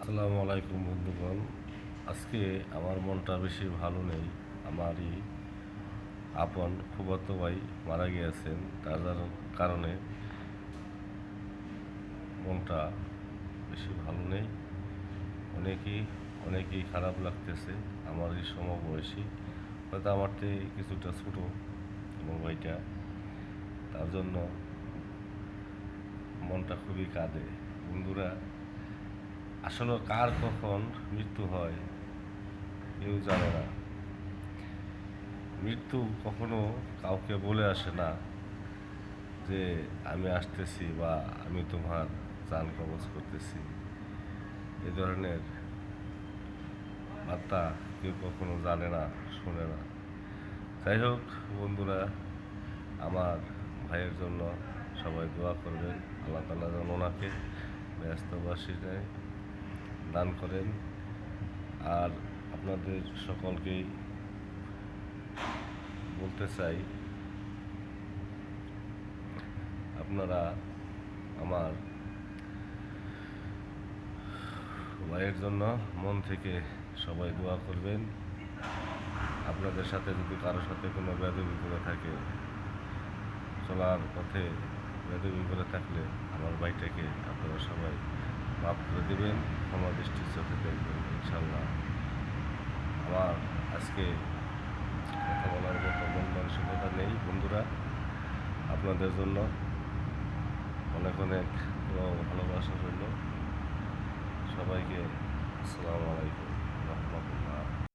আসসালামু আলাইকুম বন্ধুগণ। আজকে আমার মনটা বেশি ভালো নেই। আমারই আপন ফুফাতো ভাই মারা গিয়েছেন, তার কারণে মনটা বেশি ভালো নেই। অনেকেই অনেকেই খারাপ লাগতেছে। আমার এই সমবয়সী, হয়তো আমার থেকে কিছুটা ছোটো এবং ভাইটা, তার জন্য মনটা খুবই কাঁদে। বন্ধুরা, আসলে কার কখন মৃত্যু হয় কেউ জানে না। মৃত্যু কখনো কাউকে বলে আসে না যে আমি আসতেছি বা আমি তোমার জান কবজ করতেছি। এ ধরনের বার্তা কেউ কখনো জানে না, শোনে না। যাই হোক বন্ধুরা, আমার ভাইয়ের জন্য সবাই দোয়া করবেন। আল্লাহ তাআলা যেন ওনাকে ব্যস্তবাসীতে দান করেন। আর আপনাদের সকলকেই বলতে চাই, আপনারা আমার ভাইয়ের জন্য মন থেকে সবাই দোয়া করবেন। আপনাদের সাথে যদি কারোর সাথে কোনো বেয়াদবি করে থাকে, চলার পথে বেয়াদবি করে থাকলে আমার ভাইটাকে আপনারা সবাই মাফ করে দেবেন, ক্ষমা দৃষ্টির চোখে দেখবেন ইনশাল্লাহ। আমার আজকে কথা বলার মতো মন মানসিকতা নেই বন্ধুরা। আপনাদের জন্য অনেক অনেক ভালোবাসা রইল। সবাইকে আসসালামু আলাইকুম রহমতুল্লাহ।